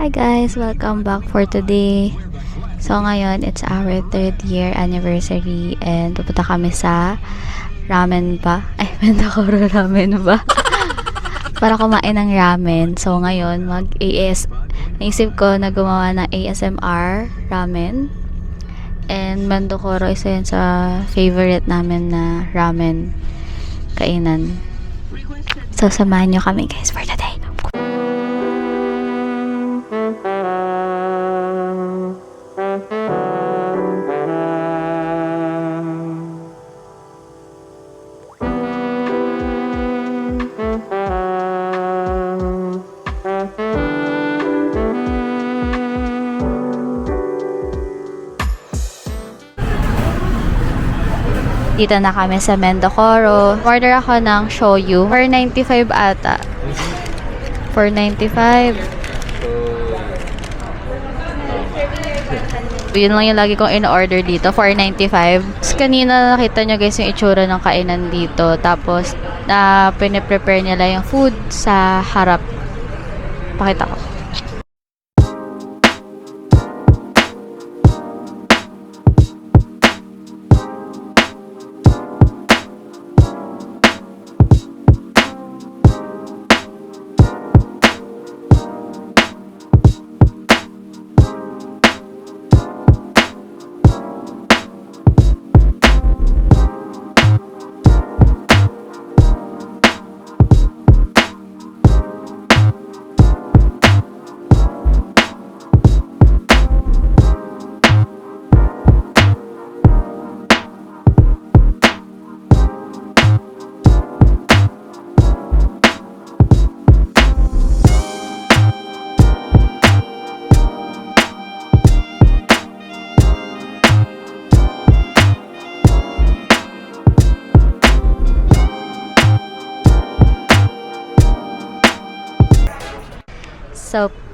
Hi guys! Welcome back for today. So ngayon, it's our 3rd year anniversary and pupunta kami sa ramen ba? Ay, Mendocoro ramen ba? Para kumain ng ramen. So ngayon, naisip ko na gumawa ng ASMR ramen. And Mendocoro, isa yun sa favorite namin na ramen kainan. So samahan nyo kami guys for today. Dito na kami sa Mendocoro. Order ako ng shoyu. 4.95 ata. 4.95. Yun lang yung lagi kong in-order dito. 4.95. Tapos kanina nakita nyo guys yung itsura ng kainan dito. Tapos piniprepare nila yung food sa harap. Pakita ko.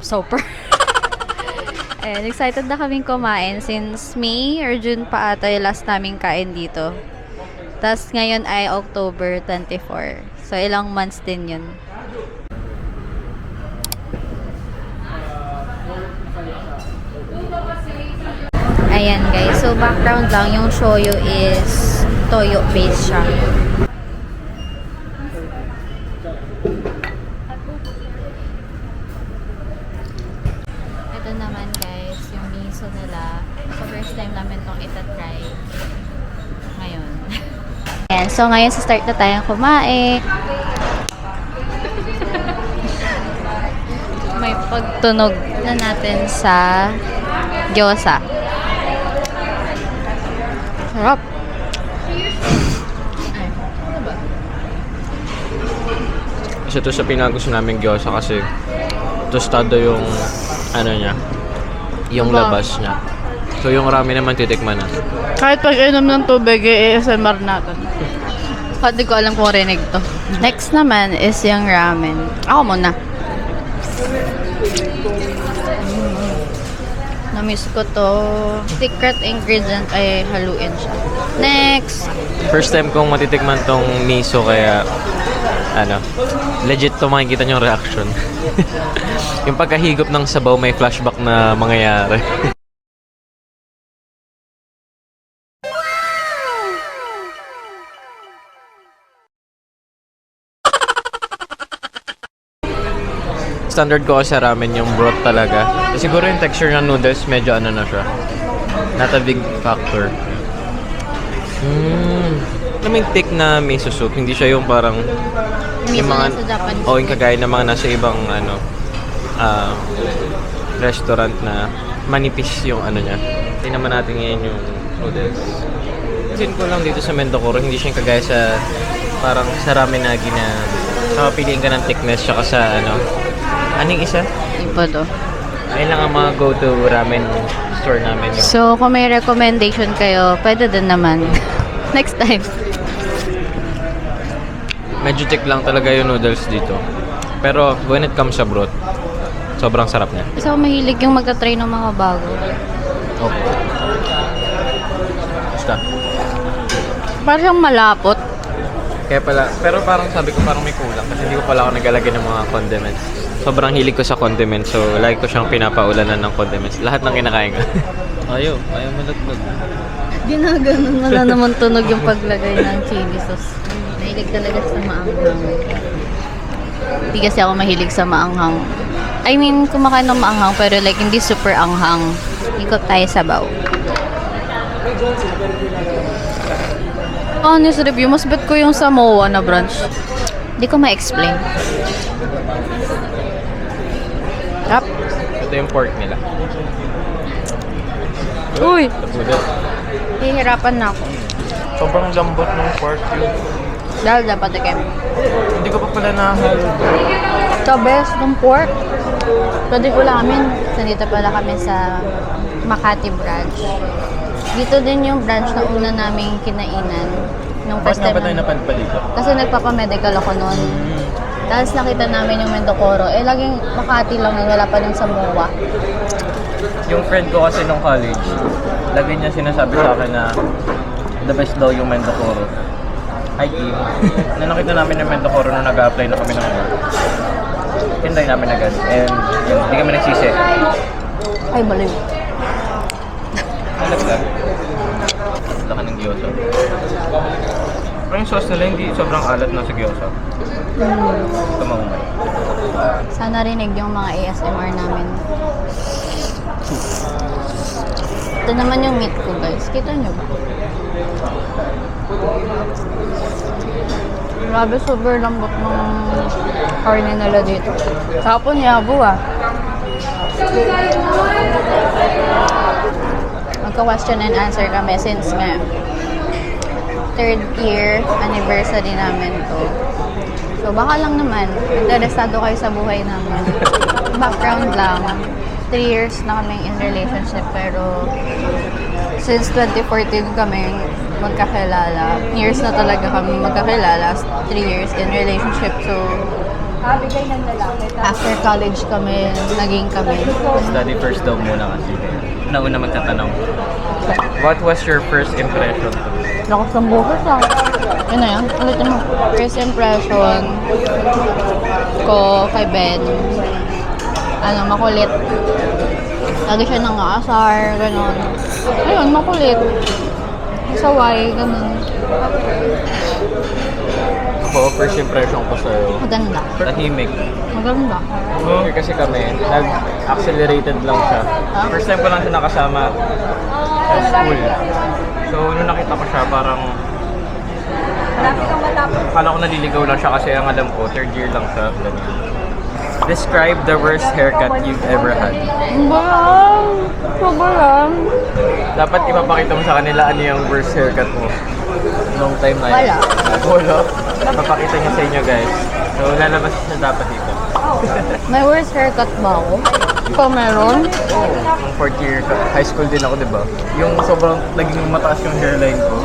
Super. And excited na kaming kumain since May or June pa ata yung last naming kain dito. Tapos ngayon ay October 24. So ilang months din yun. Ayan guys. So background lang, yung shoyu is toyo based siya. Naman guys, yung miso nila. So first time namin tong itatry ngayon. Ayan, so ngayon start na tayong kumain. May pagtunog na natin sa gyoza. Sarap. Kasi ito sa pinagusto namin gyoza kasi tostado yung ano niya, yung labas niya. So yung ramen naman titikman na. Kahit pag inom ng tubig, ASMR natin. Hindi ko alam kung rinig to. Next naman is yung ramen. Ako muna. Namiss ko to. Secret ingredient ay haluin siya. Next! First time kong matitikman tong miso kaya legit to makikita yung reaction. Yung pagkahigop ng sabaw may flashback na mangyayari. Standard ko sa ramen yung broth talaga. Siguro yung texture ng noodles medyo na siya. Not a big factor. May thick na miso soup, hindi siya yung parang yung mga yung kagaya ng mga nasa ibang restaurant na manipis yung niya. Tingnan naman natin ngayon yung noodles. Kasi ko lang dito sa Mendocoro, hindi siya yung kagaya sa parang sa ramenagi na piliin ka ng thickness tsaka sa anong isa? Iba to. Ayun lang ang mga go-to ramen store namin. So, kung may recommendation kayo, pwede din naman. Next time. Medyo thick lang talaga yung noodles dito. Pero when it comes sa broth, sobrang sarap niya. Kasi ako mahilig yung magta-try ng mga bago. Okay. Basta. Parang siyang malapot. Kaya pala, pero parang sabi ko parang may kulang kasi hindi ko pala ako naglalagay ng mga condiments. sobrang hilig ko sa condiments. So, like ko siyang pinapaulanan ng condiments. Lahat ng kinakain ko. ayaw malaglag. Ginaganon, wala naman tunog yung paglagay ng chili sauce. Mahilig talaga sa maanghang. Hindi kasi ako mahilig sa maanghang. I mean, kumakain ng maanghang pero like hindi super anghang. Ikot tayo sa baw. Honest review, mas bet ko yung Samoa na branch. Hindi ko ma-explain. Tap. Ito yung pork nila. Uy! Tapudat. Hihirapan na ako. Sobrang lambot ng pork yun. Dahil dapat ikem. Hindi ko pa pala nahalo. The best ng pork. Pwede ulamin. Nandito pala kami sa Makati branch. Dito din yung branch na una naming kinainan. Nung Bakit first nga time ba tayo napadpa dito? Kasi nagpapamedical ako noon. Tapos nakita namin yung Mendocoro. Eh, laging Makati lang yun. Wala pa nung Samoa. Yung friend ko kasi nung college, lagi niya sinasabi sa akin na the best daw yung Mendocoro. Hi, Kim. Na nakita namin yung Mendocoro nung nag-apply na kami ng work. Tinday namin agad. And yun, hindi kami nagsisi. Ay, baliw. Alam ka? Laka ng gyoza. Pero yung sauce nila hindi sobrang alat na sa gyoza. Ito mahumay. Sana rinig yung mga ASMR namin. Ito naman yung meat ko, guys. Kita nyo ba? Grabe, super lambot ng karne nila dito. Kapon yabo ah. Magka-question and answer kami since nga 3rd year anniversary namin to. So baka lang naman, interesado kayo sa buhay namin. Background lang. 3 years na kaming in relationship pero since 2014 kami magkakilala. Years na talaga kami magkakilala. 3 years in relationship. So, after college kami, naging kami. Study first daw muna kasi. Nauna magtatanong. What was your first impression? Lakas ng bukas ah. Yun na yan. Ulitin mo. First impression ko kay Ben. Makulit. Lagi siya nang-aasar, gano'n. Ayun, makulit. Saway, gano'n. Ako, first impression ko sa'yo. Maganda. Tahimik. Maganda. Kasi kami, nag-accelerated lang siya. First time ko lang siya nakasama sa school. So, nung nakita ko siya, parang akala ko naliligaw lang siya kasi ang alam ko, 3rd year lang siya. Describe the worst haircut you've ever had. Balang! Sobrang! Dapat ipapakita mo sa kanila ano yung worst haircut mo. Long time na yun. Wala. Papakita niya sa inyo, guys. So, lalabas siya dapat dito. May worst haircut ba ako? Ikaw meron? Oo. Nung 4th year, high school din ako, di ba? Yung sobrang naging mataas yung hairline ko.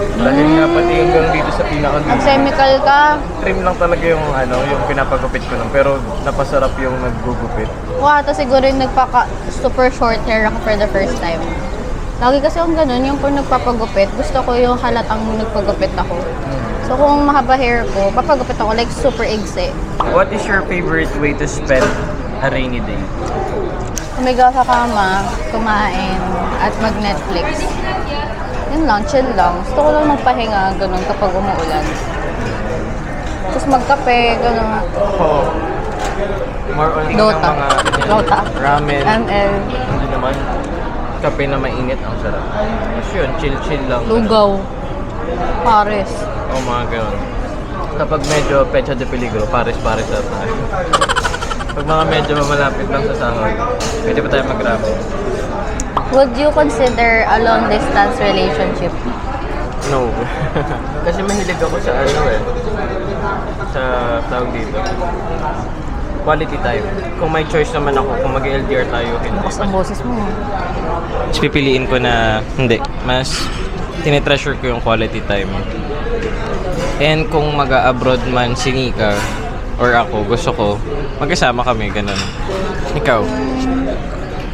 Dahil nga pati hanggang dito sa pinaka Nag-chemical ka? trim lang talaga yung yung pinapagupit ko nun. Pero napasarap yung naggugupit. Ata siguro yung super short hair ako for the first time. Lagi kasi akong ganun, yung kung nagpapagupit, gusto ko yung halatang nagpagupit ako. So kung mahaba hair ko, papagupit ako like super igsi. What is your favorite way to spend a rainy day? Umiga sa kama, kumain, at mag-Netflix. Yun lang, chill lang. Gusto ko lang magpahinga, ganun, kapag umuulan. Tapos magkape, ganun. Oo. More on Dota. ng mga Dota. ramen. ML. Hindi naman. Kape na mainit, ang sarap. Tapos yun, chill-chill lang. Lugaw. Pares. O mga ganun. Kapag medyo pecha de peligro, pares-pares na tayo. Pag mga medyo malapit lang sa sahod, pwede pa tayo mag-ramen. Would you consider a long-distance relationship? No. Kasi mahilig ako sa sa tawag dito. Quality time. Kung may choice naman ako, kung mag-LDR tayo, hindi. Lakas ang boses mo. Mas pipiliin ko na, hindi. Mas tinitreasure ko yung quality time. And kung mag-abroad man si Nika, or ako, gusto ko, magkasama kami, ganun. Ikaw?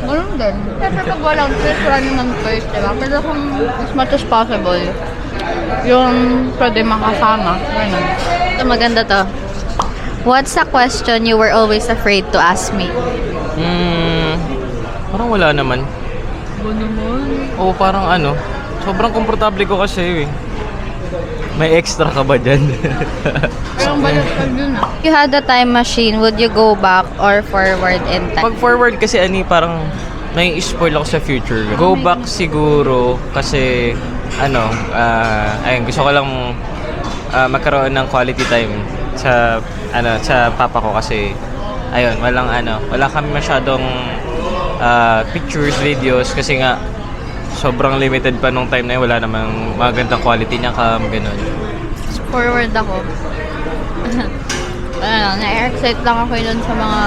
Ganun din. Siyempre pag walang choice, wala naman choice, diba? Pero kung as much as possible, yung pwede makasama. Ganun. Ito maganda to. What's a question you were always afraid to ask me? Parang wala naman. Oo, parang sobrang komportable ko kasi eh. May extra ka ba dyan? You had a time machine, would you go back or forward in time? Pag forward kasi parang may spoil ako sa future. Go back siguro kasi ayun, gusto ko lang magkaroon ng quality time sa sa papa ko kasi ayun, wala kami masyadong pictures, videos kasi nga sobrang limited pa nung time na yun, wala namang magandang quality niya ganun. Forward ako. Na-excite lang ako dun sa mga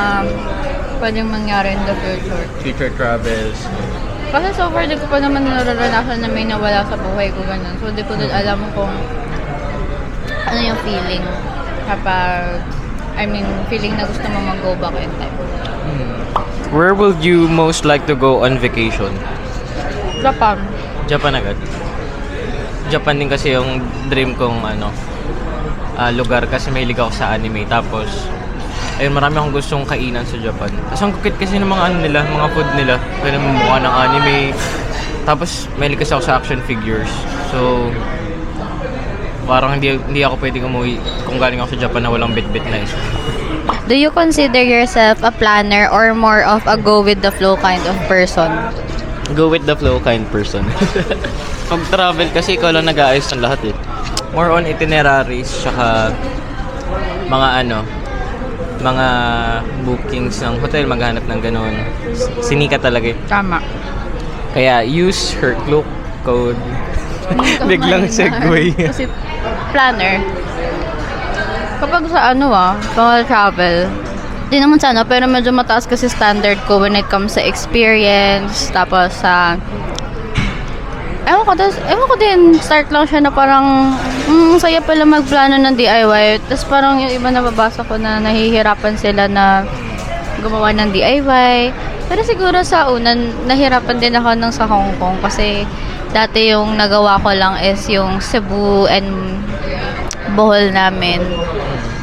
pwedeng mangyari in the future. Future travels. Kasi so far, di ko pa naman nararanasan na may nawala sa buhay ko ganun. So, di ko din alam kung ano yung feeling kapag, feeling na gusto mo mag-go back in time. Where would you most like to go on vacation? Japan. Japan agad. Japan din kasi yung dream kong lugar kasi mahilig ako sa anime. Tapos, ayun, marami akong gustong kainan sa Japan. Tapos ang kukit kasi ng mga mga food nila. Kaya naman mukha ng anime. Tapos, mahilig kasi ako sa action figures. So, parang hindi ako pwedeng umuwi kung galing ako sa Japan na walang bit-bit na isa. Do you consider yourself a planner or more of a go-with-the-flow kind of person? Go with the flow kind person. Pag travel kasi ikaw lang nag-aayos ng lahat eh. More on itineraries, saka mga mga bookings ng hotel, maghanap ng ganun. Sinika talaga eh. Tama. Kaya use her cloak code. Biglang segue. Kasi planner. Kapag sa pang travel, di naman sana, pero medyo mataas kasi standard ko when it comes sa experience. Tapos sa ewan ko din, start lang siya na parang saya pala magplano ng DIY. Tapos parang yung iba nababasa ko na nahihirapan sila na gumawa ng DIY. Pero siguro sa una, nahirapan din ako sa Hong Kong kasi dati yung nagawa ko lang is yung Cebu and Bohol namin.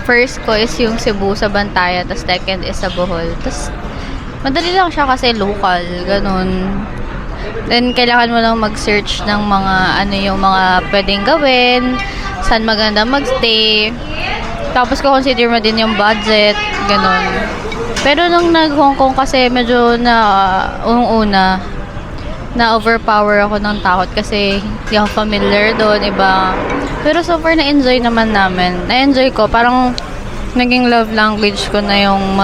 First ko is yung Cebu sa Bantayan, tapos second is sa Bohol. Tapos, madali lang siya kasi local, ganun. Then, kailangan mo lang mag-search ng mga, yung mga pwedeng gawin, saan maganda magstay. Tapos, consider mo din yung budget, ganun. Pero nung nag-Hong Kong kasi medyo una, na-overpower ako ng takot kasi hindi ako familiar doon, iba. Pero so far, na-enjoy naman namin. Na-enjoy ko, parang naging love language ko na yung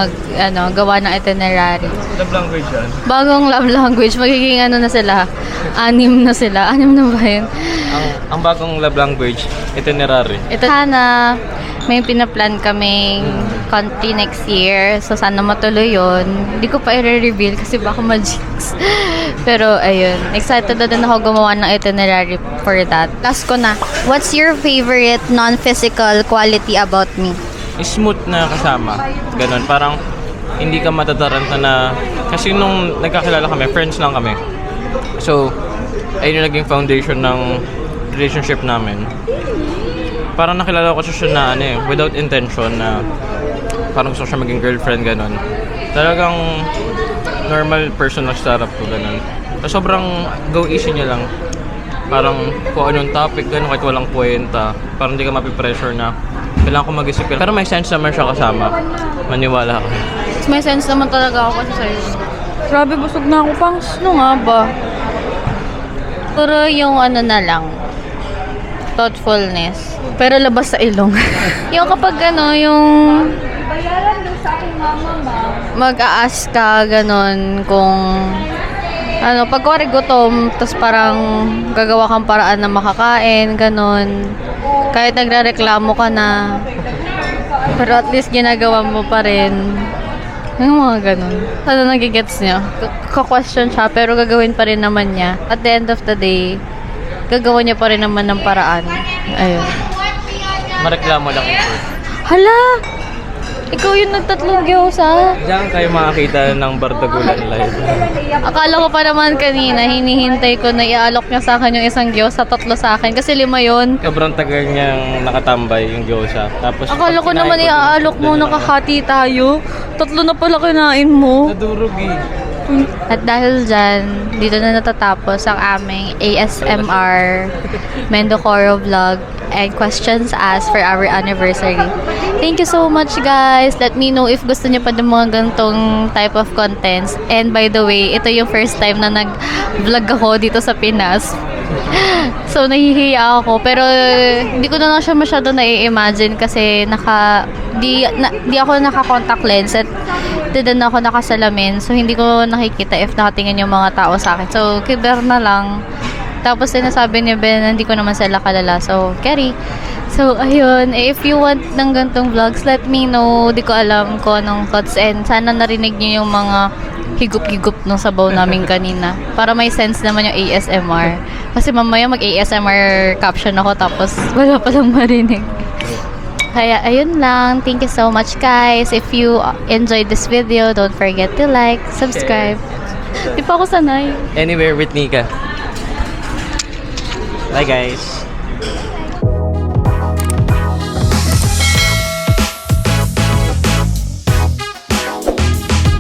gawa ng itinerary. Love language yan? Bagong love language, magiging na sila. 6 na sila. 6 na ba yun? Ang bagong love language, itinerary. Ito sana, may pinaplan kaming country next year. So, sana matuloy yun. Hindi ko pa i-reveal kasi baka ma-jinx. Pero, ayun. Excited na din ako gumawa ng itinerary for that. Last ko na. What's your favorite non-physical quality about me? Smooth na kasama. Ganon. Parang hindi ka matataranta na... Kasi nung nagkakilala kami, friends lang kami. So, ayun yung naging foundation ng relationship namin. Parang nakilala ko siya na without intention na parang gusto siya maging girlfriend, ganon. Talagang normal person na startup ko, ganon. So, sobrang go easy niya lang. Parang kung anong topic, ganon, kahit walang kwenta. Parang hindi ka mapipressure na kailangan ko mag-isip. Pero may sense naman siya kasama. Maniwala ka. May sense naman talaga ako kasi sa'yo. Grabe, busog na ako pang nga ba? Puro yung na lang. Thoughtfulness. Pero labas sa ilong. Yung kapag yung mag-a-ask ka ganon kung pag kuwari gutom, tapos parang gagawa kang paraan na makakain, ganon. Kahit nagrereklamo ka na, pero at least ginagawa mo pa rin. Yung mga ganon. Ano nagigets niya? Ka-question siya, pero gagawin pa rin naman niya. At the end of the day, gagawa niya pa rin naman ng paraan. Ayun. Mareklamo lang ito. Hala! Ikaw yung nagtatlong gyoza. Diyan kayo makakita ng Bardagulan live. Akala ko pa naman kanina, hinihintay ko na iaalok niya sa akin yung isang gyoza, tatlo sa akin. Kasi 5 yun. Sobrang tagal niyang nakatambay yung gyoza. Tapos Akala pag ko naman kinain ko, iaalok mo, doon na nakahati tayo. Tatlo na pala kinain mo. Nadurog eh. At dahil dyan, dito na natatapos ang aming ASMR Mendocoro vlog and questions asked for our anniversary. Thank you so much, guys. Let me know if gusto niyo pa ng mga ganitong type of contents. And by the way, ito yung first time na nag-vlog ako dito sa Pinas. So, nahihiya ako. Pero, hindi ko na lang siya masyado na-imagine kasi di ako naka-contact lens at din ako nakasalamin. So, hindi ko nakikita if nakatingin yung mga tao sa akin. So, kiber na lang. Tapos, sinasabi niya, Ben, hindi ko naman sila kalala. So, carry. So, ayun. If you want ng gantong vlogs, let me know. Di ko alam kung anong thoughts. And sana narinig niyo yung mga higup-higup ng sabaw namin kanina. Para may sense naman yung ASMR. Kasi mamaya mag-ASMR caption ako tapos wala palang marinig. Kaya, ayun lang. Thank you so much, guys. If you enjoyed this video, don't forget to like, subscribe. Di pa ako sanay. Anywhere with Nika. Bye guys.